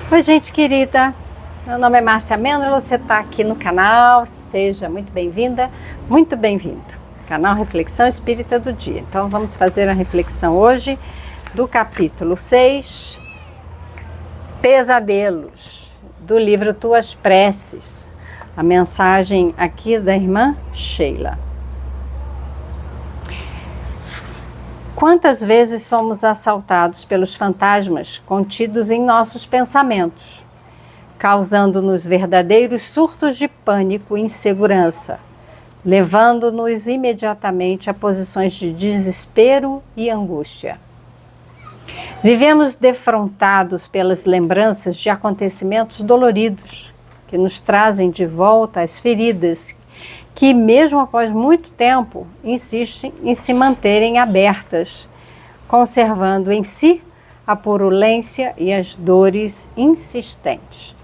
Oi, gente querida, meu nome é Márcia Mêndola, você está aqui no canal, seja muito bem-vinda, muito bem-vindo. Canal Reflexão Espírita do Dia. Então vamos fazer a reflexão hoje do capítulo 6, Pesadelos, do livro Tuas Preces. A mensagem aqui da irmã Sheila. Quantas vezes somos assaltados pelos fantasmas contidos em nossos pensamentos, causando-nos verdadeiros surtos de pânico e insegurança, levando-nos imediatamente a posições de desespero e angústia. Vivemos defrontados pelas lembranças de acontecimentos doloridos, que nos trazem de volta as feridas que, mesmo após muito tempo, insistem em se manterem abertas, conservando em si a purulência e as dores insistentes.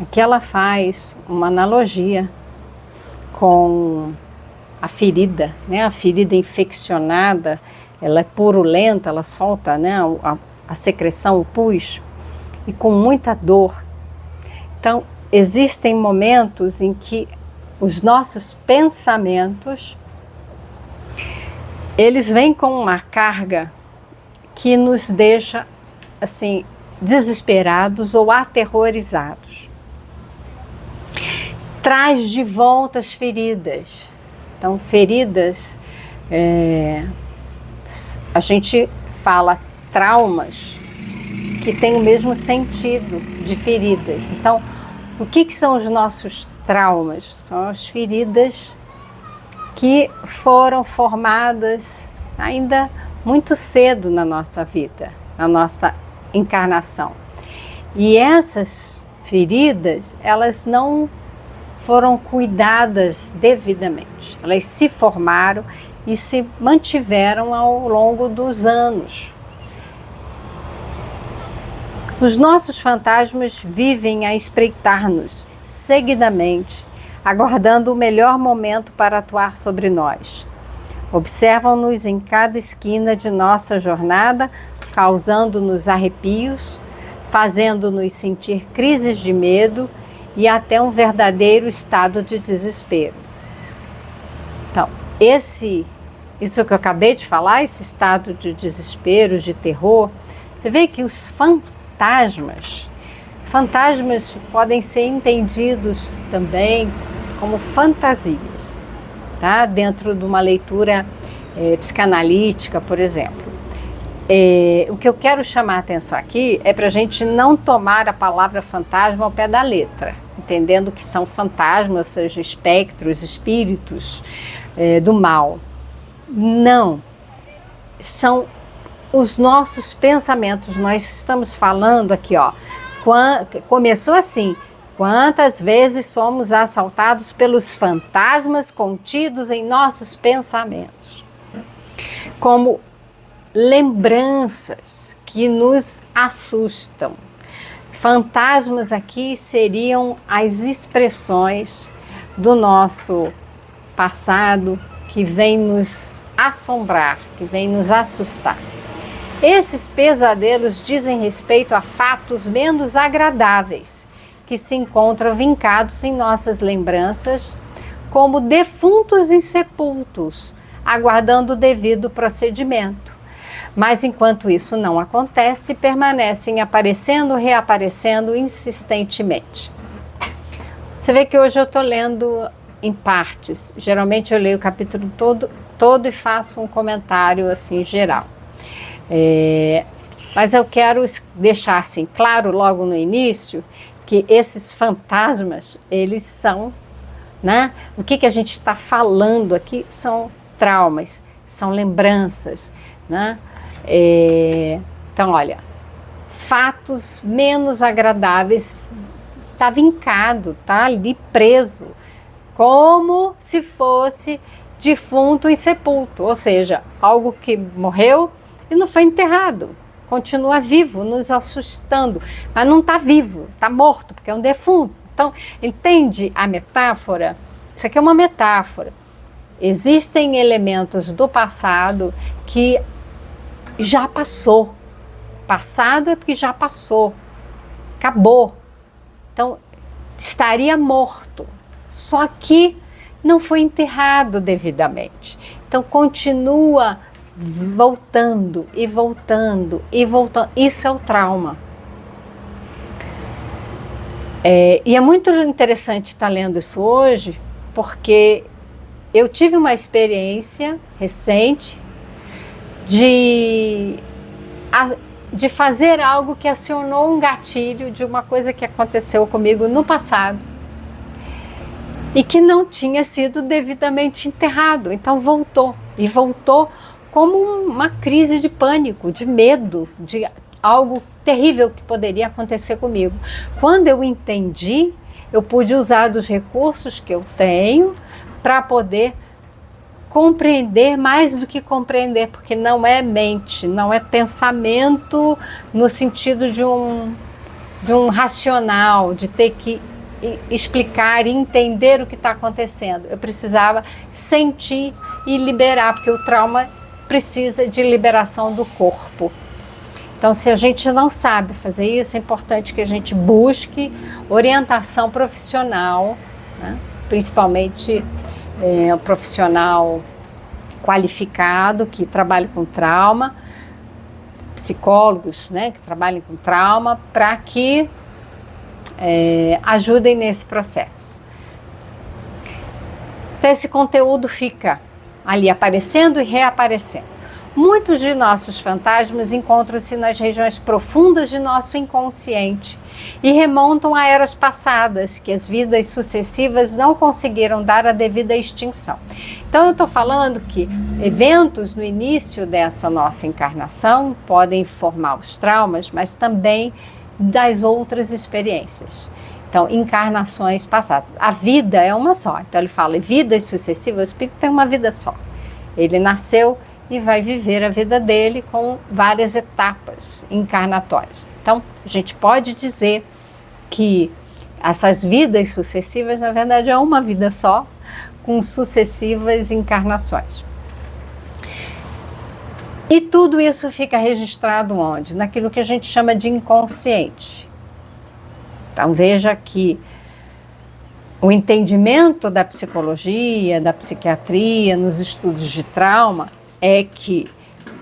Aqui ela faz uma analogia com a ferida, né? A ferida infeccionada, ela é purulenta, ela solta, né, a secreção, o pus, e com muita dor. Então, existem momentos em que os nossos pensamentos, eles vêm com uma carga que nos deixa, assim, desesperados ou aterrorizados. Traz de volta as feridas. Então, feridas, a gente fala traumas que têm o mesmo sentido de feridas. Então, o que são os nossos traumas? São as feridas que foram formadas ainda muito cedo na nossa vida, na nossa encarnação. E essas feridas, elas não foram cuidadas devidamente. Elas se formaram e se mantiveram ao longo dos anos. Os nossos fantasmas vivem a espreitar-nos seguidamente, aguardando o melhor momento para atuar sobre nós. Observam-nos em cada esquina de nossa jornada, causando-nos arrepios, fazendo-nos sentir crises de medo e até um verdadeiro estado de desespero. Então, isso que eu acabei de falar, esse estado de desespero, de terror, você vê que os fantasmas podem ser entendidos também como fantasias, tá? Dentro de uma leitura psicanalítica, por exemplo. O que eu quero chamar a atenção aqui é para a gente não tomar a palavra fantasma ao pé da letra, entendendo que são fantasmas, ou seja, espectros, espíritos do mal. Não, são os nossos pensamentos. Nós estamos falando aqui, ó, começou assim: quantas vezes somos assaltados pelos fantasmas contidos em nossos pensamentos, como lembranças que nos assustam. Fantasmas aqui seriam as expressões do nosso passado que vem nos assombrar, que vem nos assustar. Esses pesadelos dizem respeito a fatos menos agradáveis que se encontram vincados em nossas lembranças, como defuntos insepultos, aguardando o devido procedimento. Mas enquanto isso não acontece, permanecem aparecendo, reaparecendo insistentemente. Você vê que hoje eu estou lendo em partes. Geralmente eu leio o capítulo todo e faço um comentário assim geral. Mas eu quero deixar assim claro logo no início que esses fantasmas, eles são, né? O que a gente está falando aqui são traumas, são lembranças, né? Então, olha, fatos menos agradáveis, está vincado, está ali preso, como se fosse defunto insepulto, ou seja, algo que morreu e não foi enterrado, continua vivo, nos assustando, mas não está vivo, está morto, porque é um defunto. Então, entende a metáfora? Isso aqui é uma metáfora. Existem elementos do passado que já passou. Passado é porque já passou. acabou. Então, estaria morto. Só que não foi enterrado devidamente. Então, continua voltando e voltando e voltando. Isso é o trauma. E é muito interessante estar lendo isso hoje, porque eu tive uma experiência recente de fazer algo que acionou um gatilho de uma coisa que aconteceu comigo no passado e que não tinha sido devidamente enterrado. Então voltou, e voltou como uma crise de pânico, de medo, de algo terrível que poderia acontecer comigo. Quando eu entendi, eu pude usar dos recursos que eu tenho para poder compreender mais do que compreender, porque não é mente, não é pensamento no sentido de um racional, de ter que explicar e entender o que está acontecendo. Eu precisava sentir e liberar, porque o trauma precisa de liberação do corpo. Então, se a gente não sabe fazer isso, é importante que a gente busque orientação profissional, né? Principalmente um profissional qualificado que trabalhe com trauma, psicólogos, né, que trabalhem com trauma, para que ajudem nesse processo. Então, esse conteúdo fica ali aparecendo e reaparecendo. Muitos de nossos fantasmas encontram-se nas regiões profundas de nosso inconsciente e remontam a eras passadas que as vidas sucessivas não conseguiram dar a devida extinção. Então eu estou falando que eventos no início dessa nossa encarnação podem formar os traumas, mas também das outras experiências. Então, encarnações passadas. A vida é uma só. Então ele fala, vidas sucessivas, o espírito tem uma vida só. Ele nasceu e vai viver a vida dele com várias etapas encarnatórias. Então, a gente pode dizer que essas vidas sucessivas, na verdade, é uma vida só, com sucessivas encarnações. E tudo isso fica registrado onde? Naquilo que a gente chama de inconsciente. Então, veja que o entendimento da psicologia, da psiquiatria, nos estudos de trauma, é que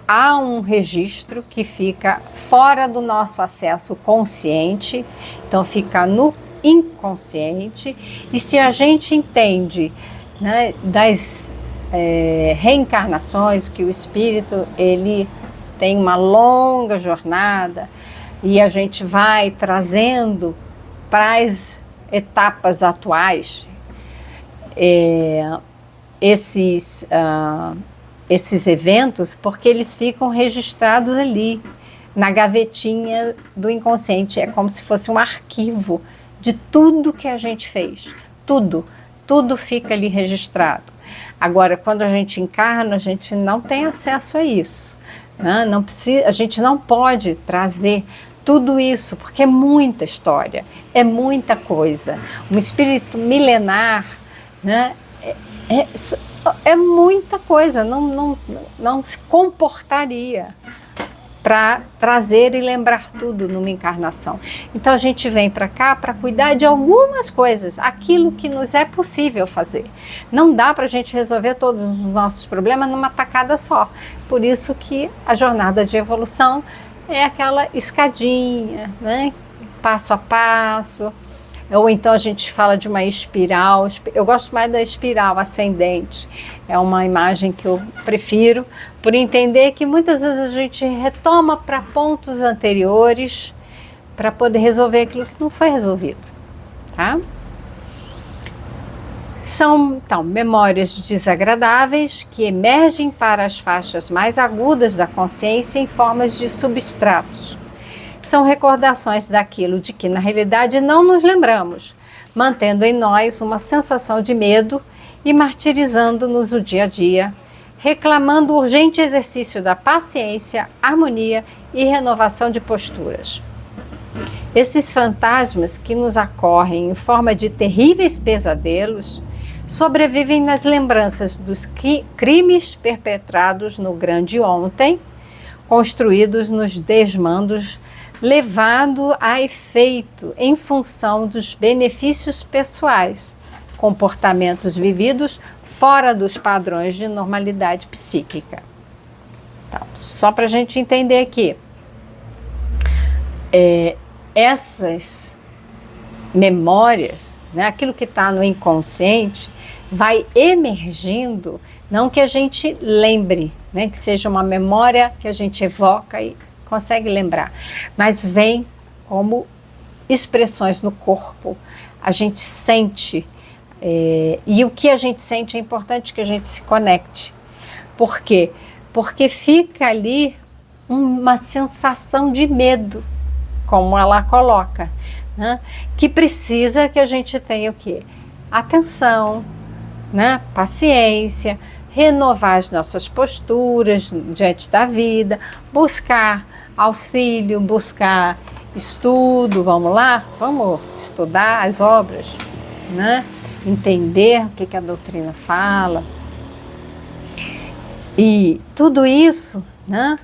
há um registro que fica fora do nosso acesso consciente, então fica no inconsciente, e se a gente entende, né, das reencarnações, que o espírito ele tem uma longa jornada e a gente vai trazendo para as etapas atuais esses eventos, porque eles ficam registrados ali, na gavetinha do inconsciente. É como se fosse um arquivo de tudo que a gente fez. Tudo fica ali registrado. Agora, quando a gente encarna, a gente não tem acesso a isso, né? A gente não pode trazer tudo isso, porque é muita história, é muita coisa. Um espírito milenar, né, é muita coisa, não se comportaria para trazer e lembrar tudo numa encarnação. Então a gente vem para cá para cuidar de algumas coisas, aquilo que nos é possível fazer. Não dá para a gente resolver todos os nossos problemas numa tacada só. Por isso que a jornada de evolução é aquela escadinha, né? Passo a passo. Ou então a gente fala de uma espiral. Eu gosto mais da espiral ascendente. É uma imagem que eu prefiro, por entender que muitas vezes a gente retoma para pontos anteriores para poder resolver aquilo que não foi resolvido, tá? São, então, memórias desagradáveis que emergem para as faixas mais agudas da consciência em formas de substratos. São recordações daquilo de que, na realidade, não nos lembramos, mantendo em nós uma sensação de medo e martirizando-nos o dia a dia, reclamando o urgente exercício da paciência, harmonia e renovação de posturas. Esses fantasmas que nos acorrem em forma de terríveis pesadelos sobrevivem nas lembranças dos crimes perpetrados no grande ontem, construídos nos desmandos levado a efeito em função dos benefícios pessoais, comportamentos vividos fora dos padrões de normalidade psíquica. Então, só para a gente entender aqui, essas memórias, né, aquilo que está no inconsciente, vai emergindo, não que a gente lembre, né, que seja uma memória que a gente evoca e consegue lembrar, mas vem como expressões no corpo, a gente sente, e o que a gente sente é importante que a gente se conecte. Por quê? Porque fica ali uma sensação de medo, como ela coloca, né? Que precisa que a gente tenha o quê? Atenção, né? Paciência, renovar as nossas posturas diante da vida, buscar auxílio, buscar estudo, vamos lá? Vamos estudar as obras, né? Entender o que a doutrina fala. E tudo isso, né,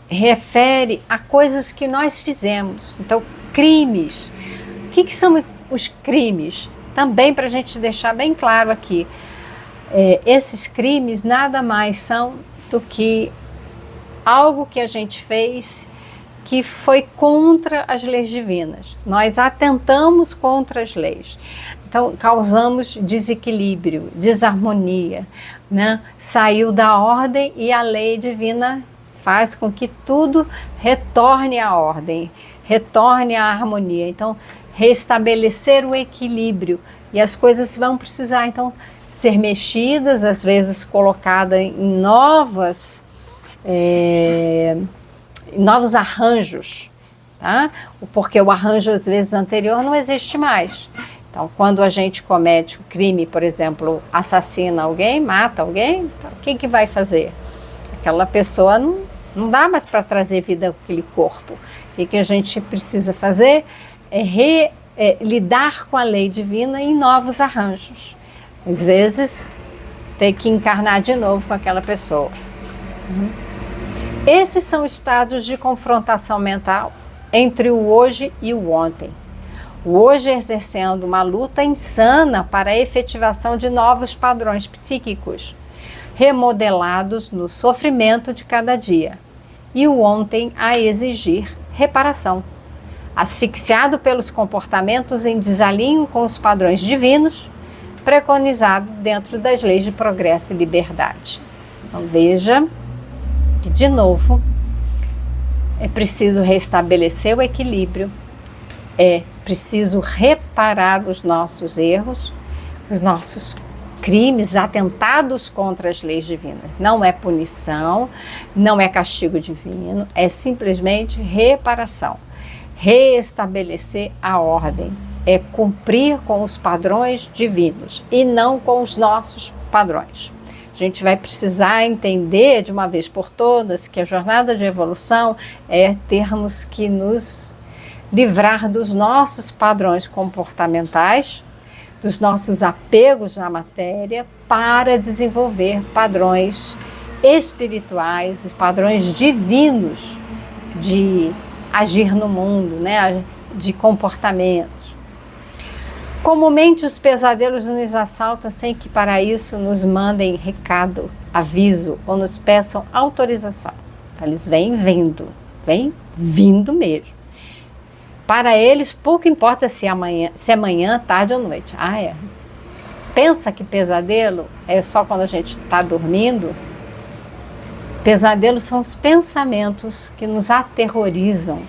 refere a coisas que nós fizemos. Então, crimes. O que são os crimes? Também para a gente deixar bem claro aqui, esses crimes nada mais são do que algo que a gente fez que foi contra as leis divinas. Nós atentamos contra as leis. Então, causamos desequilíbrio, desarmonia, né? Saiu da ordem e a lei divina faz com que tudo retorne à ordem, retorne à harmonia. Então, restabelecer o equilíbrio. E as coisas vão precisar, então, ser mexidas, às vezes colocadas em novos arranjos, tá? Porque o arranjo, às vezes, anterior não existe mais. Então, quando a gente comete o crime, por exemplo, assassina alguém, mata alguém, então, o que vai fazer? Aquela pessoa não dá mais para trazer vida àquele corpo. O que a gente precisa fazer é lidar com a lei divina em novos arranjos. Às vezes, ter que encarnar de novo com aquela pessoa. Esses são estados de confrontação mental entre o hoje e o ontem. O hoje exercendo uma luta insana para a efetivação de novos padrões psíquicos, remodelados no sofrimento de cada dia. E o ontem a exigir reparação, asfixiado pelos comportamentos em desalinho com os padrões divinos, preconizado dentro das leis de progresso e liberdade. Então veja que, de novo, é preciso restabelecer o equilíbrio, é preciso reparar os nossos erros, os nossos crimes, atentados contra as leis divinas. Não é punição, não é castigo divino, é simplesmente reparação. Reestabelecer a ordem, é cumprir com os padrões divinos e não com os nossos padrões. A gente vai precisar entender de uma vez por todas que a jornada de evolução é termos que nos livrar dos nossos padrões comportamentais, dos nossos apegos na matéria, para desenvolver padrões espirituais, padrões divinos de agir no mundo, né, de comportamentos. Comumente os pesadelos nos assaltam sem que para isso nos mandem recado, aviso ou nos peçam autorização. Eles vêm vindo mesmo. Para eles pouco importa se é manhã, tarde ou noite. Pensa que pesadelo é só quando a gente está dormindo? Pesadelos são os pensamentos que nos aterrorizam.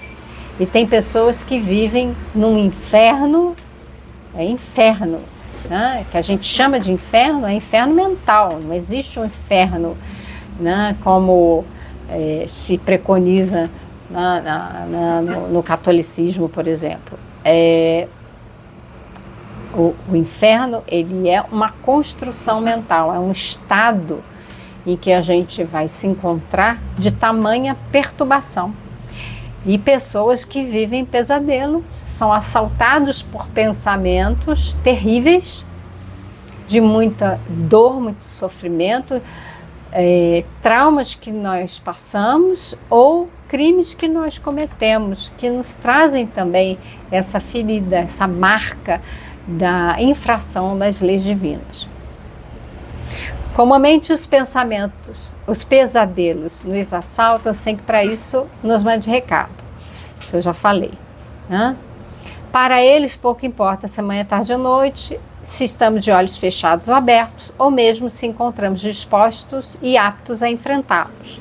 E tem pessoas que vivem num inferno, né? Que a gente chama de inferno, é inferno mental. Não existe um inferno, né? Como se preconiza no catolicismo, por exemplo. O inferno, ele é uma construção mental, é um estado em que a gente vai se encontrar de tamanha perturbação. E pessoas que vivem pesadelo são assaltados por pensamentos terríveis, de muita dor, muito sofrimento, traumas que nós passamos ou crimes que nós cometemos, que nos trazem também essa ferida, essa marca da infração das leis divinas. Comumente os pensamentos, os pesadelos nos assaltam sem que para isso nos mande recado. Isso eu já falei, né? Para eles pouco importa se amanhã, tarde ou noite, se estamos de olhos fechados ou abertos, ou mesmo se encontramos dispostos e aptos a enfrentá-los.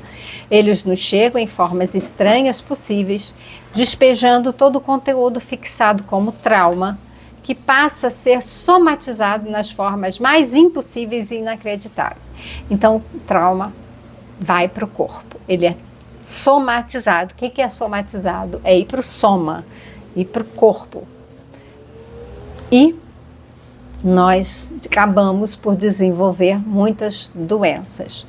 Eles nos chegam em formas estranhas possíveis, despejando todo o conteúdo fixado como trauma, que passa a ser somatizado nas formas mais impossíveis e inacreditáveis. Então, o trauma vai para o corpo, ele é somatizado. O que é somatizado? É ir para o soma, ir para o corpo. E nós acabamos por desenvolver muitas doenças.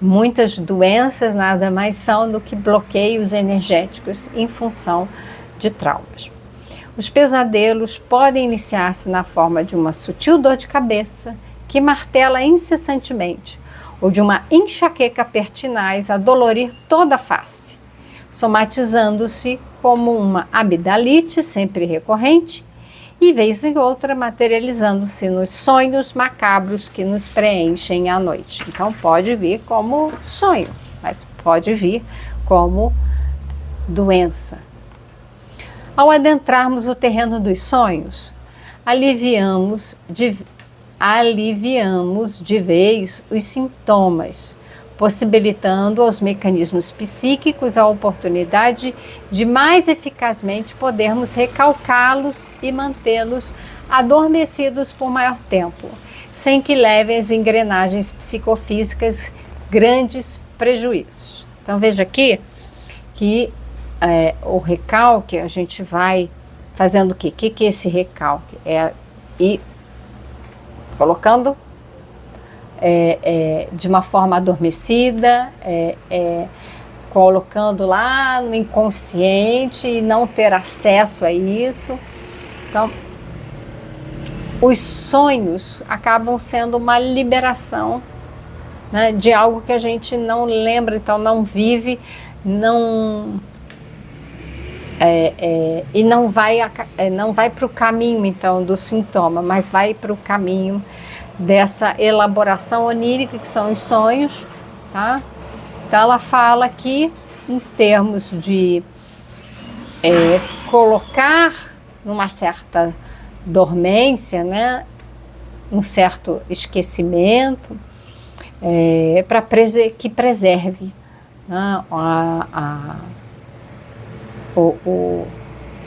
Muitas doenças nada mais são do que bloqueios energéticos em função de traumas. Os pesadelos podem iniciar-se na forma de uma sutil dor de cabeça que martela incessantemente, ou de uma enxaqueca pertinaz a dolorir toda a face, somatizando-se como uma amidalite sempre recorrente e, vez em outra, materializando-se nos sonhos macabros que nos preenchem à noite. Então, pode vir como sonho, mas pode vir como doença. Ao adentrarmos o terreno dos sonhos, aliviamos de vez os sintomas, possibilitando aos mecanismos psíquicos a oportunidade de mais eficazmente podermos recalcá-los e mantê-los adormecidos por maior tempo, sem que levem as engrenagens psicofísicas grandes prejuízos. Então veja aqui que o recalque, a gente vai fazendo o quê? O que é esse recalque? É ir colocando de uma forma adormecida, colocando lá no inconsciente e não ter acesso a isso. Então, os sonhos acabam sendo uma liberação, né, de algo que a gente não lembra, então não vive, e não vai para o caminho então do sintoma, mas vai para o caminho dessa elaboração onírica que são os sonhos, tá? Então ela fala aqui em termos de colocar numa certa dormência, né, um certo esquecimento, para que preserve, né,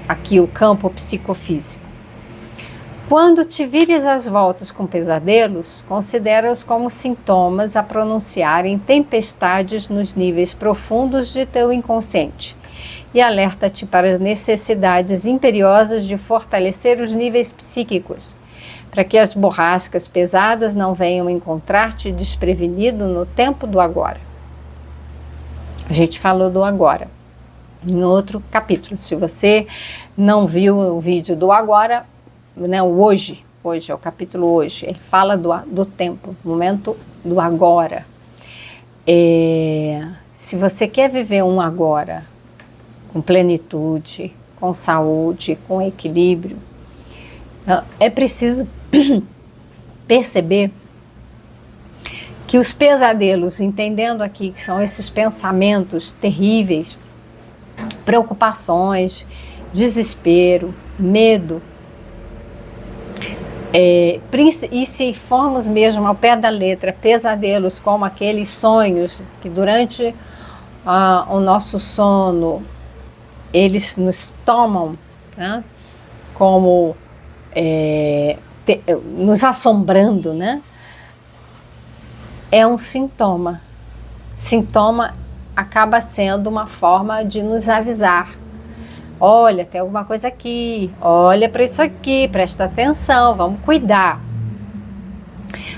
aqui o campo psicofísico. Quando te vires às voltas com pesadelos, considera-os como sintomas a pronunciarem tempestades nos níveis profundos de teu inconsciente e alerta-te para as necessidades imperiosas de fortalecer os níveis psíquicos, para que as borrascas pesadas não venham encontrar-te desprevenido no tempo do agora. A gente falou do agora em outro capítulo. Se você não viu o vídeo do agora, né, hoje é o capítulo hoje, ele fala do tempo, momento do agora. Se você quer viver um agora com plenitude, com saúde, com equilíbrio, é preciso perceber que os pesadelos, entendendo aqui que são esses pensamentos terríveis, preocupações, desespero, medo, e se formos mesmo ao pé da letra pesadelos como aqueles sonhos que durante o nosso sono eles nos tomam, né, como nos assombrando, né, é um sintoma. Sintoma acaba sendo uma forma de nos avisar. Olha, tem alguma coisa aqui, olha para isso aqui, presta atenção, vamos cuidar.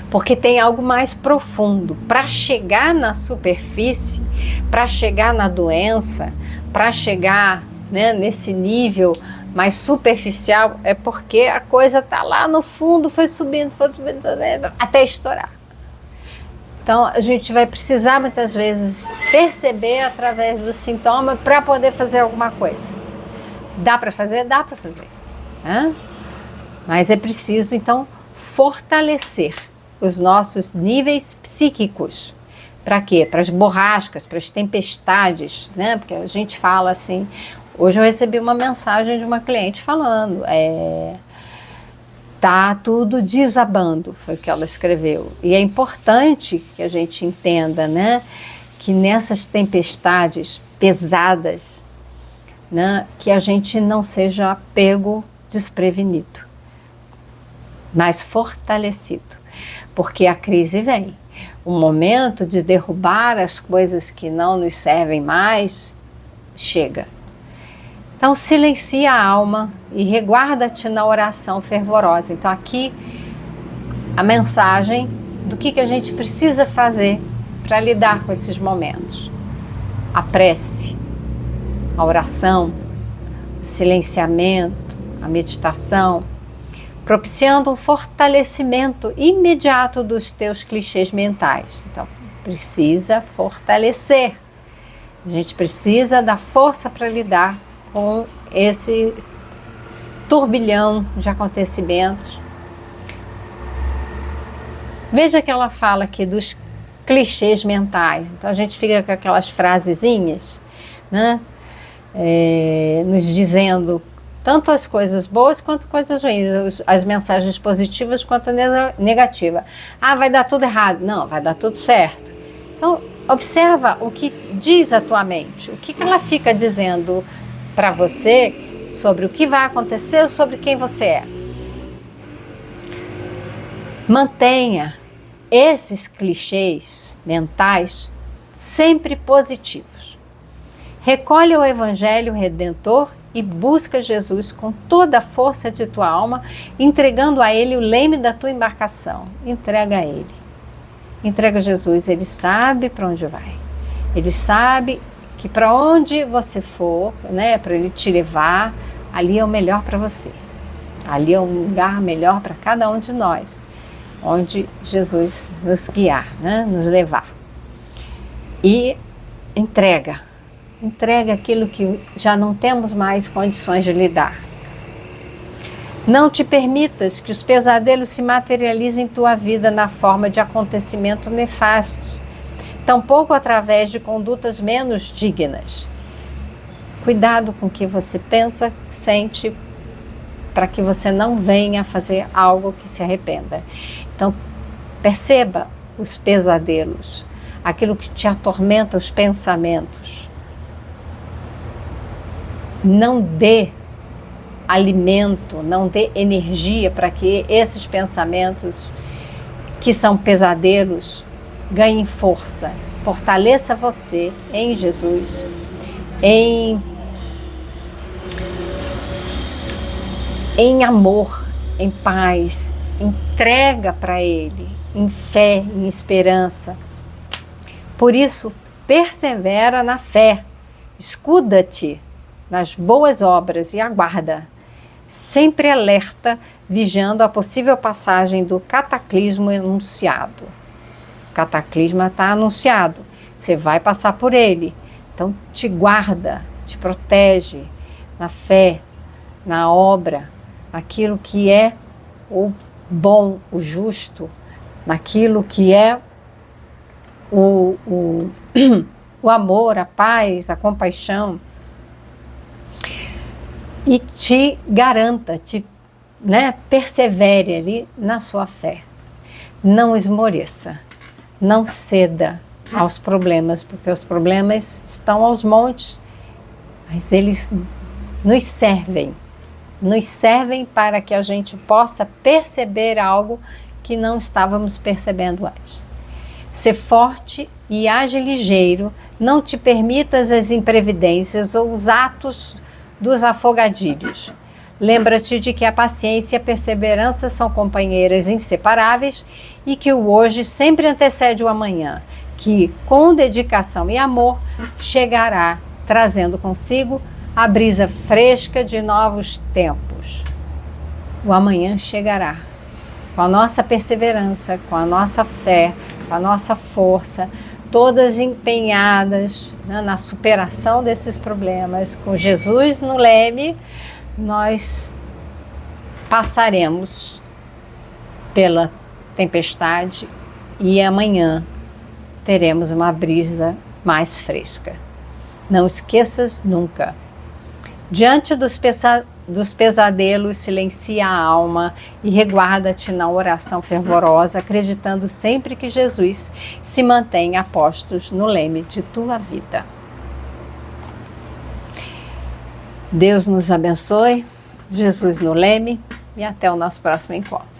Porque tem algo mais profundo. Para chegar na superfície, para chegar na doença, para chegar, né, nesse nível mais superficial, é porque a coisa está lá no fundo, foi subindo, até estourar. Então, a gente vai precisar muitas vezes perceber através do sintoma para poder fazer alguma coisa. Dá para fazer? Dá para fazer. Né? Mas é preciso, então, fortalecer os nossos níveis psíquicos. Para quê? Para as borrascas, para as tempestades, né? Porque a gente fala assim... Hoje eu recebi uma mensagem de uma cliente falando... Tá tudo desabando, foi o que ela escreveu. E é importante que a gente entenda, né, que nessas tempestades pesadas, né, que a gente não seja pego desprevenido, mas fortalecido, porque a crise vem. O momento de derrubar as coisas que não nos servem mais, chega. Então, silencia a alma e reguarda-te na oração fervorosa. Então, aqui, a mensagem do que a gente precisa fazer para lidar com esses momentos. A prece, a oração, o silenciamento, a meditação, propiciando um fortalecimento imediato dos teus clichês mentais. Então, precisa fortalecer. A gente precisa da força para lidar com esse turbilhão de acontecimentos. Veja que ela fala aqui dos clichês mentais. Então a gente fica com aquelas frasezinhas, né? Nos dizendo tanto as coisas boas quanto coisas ruins, as mensagens positivas quanto a negativa. Ah, vai dar tudo errado. Não, vai dar tudo certo. Então, observa o que diz a tua mente, o que ela fica dizendo para você sobre o que vai acontecer ou sobre quem você é. Mantenha esses clichês mentais sempre positivos. Recolhe o Evangelho Redentor e busca Jesus com toda a força de tua alma, entregando a Ele o leme da tua embarcação. Entrega a Ele. Entrega a Jesus, Ele sabe para onde vai. Ele sabe que para onde você for, né, para Ele te levar, ali é o melhor para você. Ali é um lugar melhor para cada um de nós, onde Jesus nos guiar, né, nos levar. E entrega aquilo que já não temos mais condições de lidar. Não te permitas que os pesadelos se materializem em tua vida na forma de acontecimentos nefastos, tampouco através de condutas menos dignas. Cuidado com o que você pensa, sente, para que você não venha fazer algo que se arrependa. Então, perceba os pesadelos, aquilo que te atormenta, os pensamentos. Não dê alimento, não dê energia para que esses pensamentos, que são pesadelos, ganhem força. Fortaleça você em Jesus, em amor, em paz. Entrega para Ele, em fé, em esperança. Por isso, persevera na fé, escuda-te nas boas obras e aguarda, sempre alerta, vigiando a possível passagem do cataclismo anunciado. O cataclisma está anunciado, você vai passar por ele, então te guarda, te protege na fé, na obra, naquilo que é o bom, o justo, naquilo que é o amor, a paz, a compaixão. E te garanta, persevere ali na sua fé. Não esmoreça, não ceda aos problemas, porque os problemas estão aos montes, mas eles nos servem para que a gente possa perceber algo que não estávamos percebendo antes. Ser forte e age ligeiro, não te permitas as imprevidências ou os atos dos afogadilhos. Lembra-te de que a paciência e a perseverança são companheiras inseparáveis e que o hoje sempre antecede o amanhã, que com dedicação e amor chegará, trazendo consigo a brisa fresca de novos tempos. O amanhã chegará. Com a nossa perseverança, com a nossa fé, com com a nossa força, todas empenhadas, né, na superação desses problemas, com Jesus no leme, nós passaremos pela tempestade e amanhã teremos uma brisa mais fresca. Não esqueças nunca. Diante dos pesadelos, silencia a alma e reguarda-te na oração fervorosa, acreditando sempre que Jesus se mantém a postos no leme de tua vida. Deus nos abençoe, Jesus no leme, e até o nosso próximo encontro.